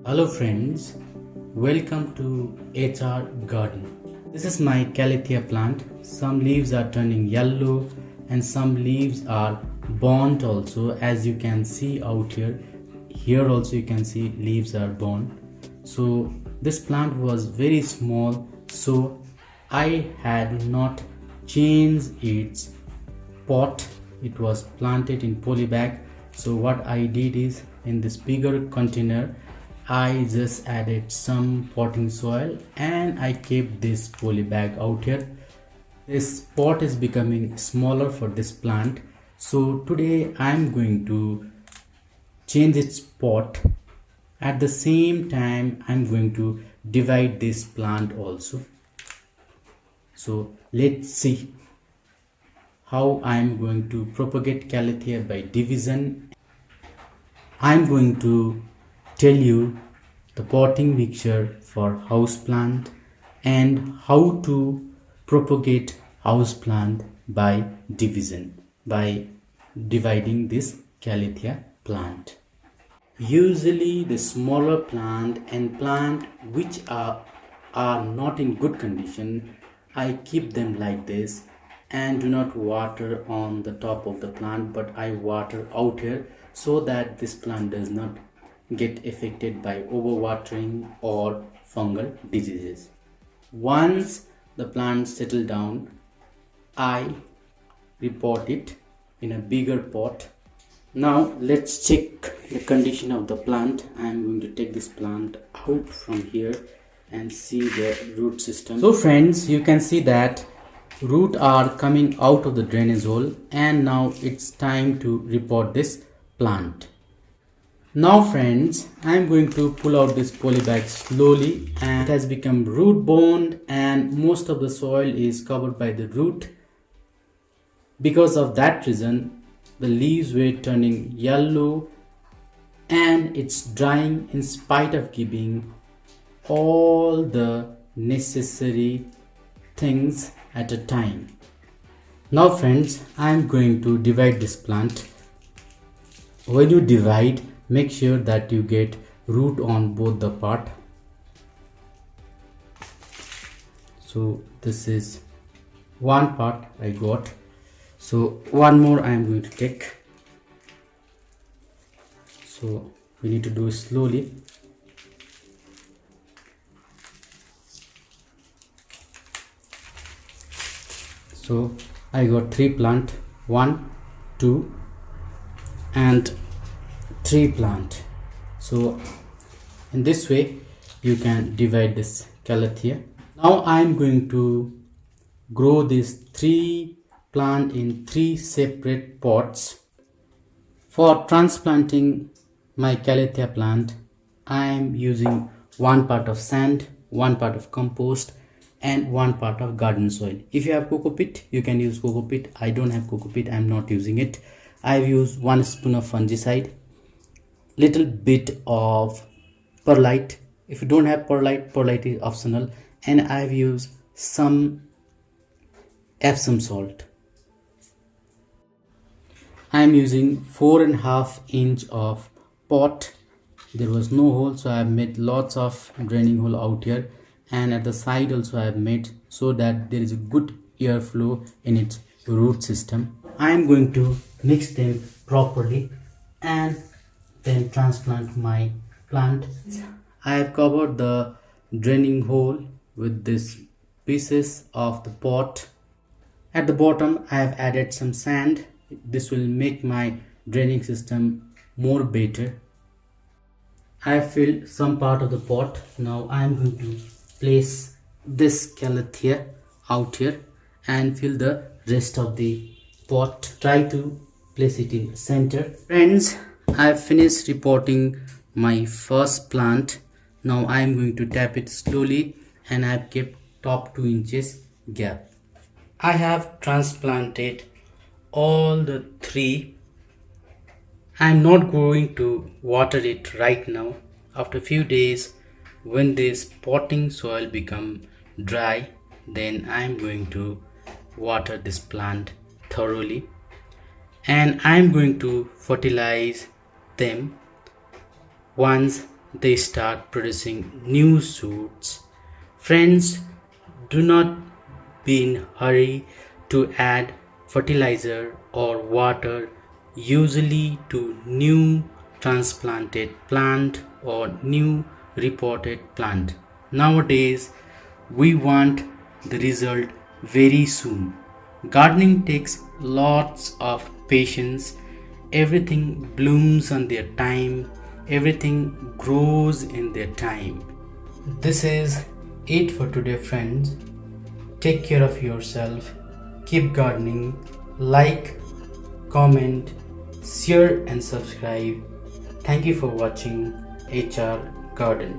Hello friends, welcome to HR Garden. This is my Calathea plant. Some leaves are turning yellow and some leaves are burnt also, as you can see out here. Here also you can see leaves are burnt. So this plant was very small, so I had not changed its pot. It was planted in poly bag. So what I did is, in this bigger container I just added some potting soil and I kept this poly bag out here. This pot is becoming smaller for this plant, so today I am going to change its pot. At the same time I am going to divide this plant also. So let's see how I am going to propagate Calathea by division. I am going to tell you the potting mixture for houseplant and how to propagate houseplant by division, by dividing this Calathea plant. Usually the smaller plant and plant which are not in good condition, I keep them like this and do not water on the top of the plant, but I water out here so that this plant does not get affected by overwatering or fungal diseases. Once the plant settle down, I repot it in a bigger pot. Now let's check the condition of the plant. I am going to take this plant out from here and see the root system. So friends, you can see that roots are coming out of the drainage hole, and now it's time to repot this plant. Now friends, I am going to pull out this poly bag slowly, and it has become root bound and most of the soil is covered by the root. Because of that reason, the leaves were turning yellow and it's drying in spite of giving all the necessary things at a time. Now friends, I am going to divide this plant. When you divide, make sure that you get root on both the part. So this is one part I got, so one more I am going to take. So we need to do it slowly. So I got 3 plant, 1, 2 and 3 plant. So in this way you can divide this Calathea. Now I am going to grow these 3 plant in 3 separate pots. For transplanting my Calathea plant, I am using 1 part of sand, 1 part of compost and 1 part of garden soil. If you have coco peat, you can use coco peat. I don't have coco peat, I am not using it. I have used 1 spoon of fungicide, little bit of perlite. If you don't have perlite, perlite is optional, and I've used some Epsom salt. I'm using 4.5 inch of pot. There was no hole, so I have made lots of draining hole out here, and at the side also I have made so that there is a good airflow in its root system. I am going to mix them properly and then transplant my plant. I have covered the draining hole with these pieces of the pot. At the bottom I have added some sand. This will make my draining system more better. I have filled some part of the pot. Now I am going to place this Calathea out here and fill the rest of the pot. Try to place it in the center. Friends, I have finished repotting my first plant. Now I am going to tap it slowly, and I have kept top 2 inches gap. I have transplanted all the 3. I am not going to water it right now. After a few days, when this potting soil become dry, then I am going to water this plant thoroughly, and I am going to fertilize them once they start producing new shoots. Friends, do not be in hurry to add fertilizer or water usually to new transplanted plant or new repotted plant. Nowadays we want the result very soon. Gardening takes lots of patience. Everything blooms on their time, everything grows in their time. This is it for today, friends. Take care of yourself, keep gardening, like, comment, share and subscribe. Thank you for watching HR Garden.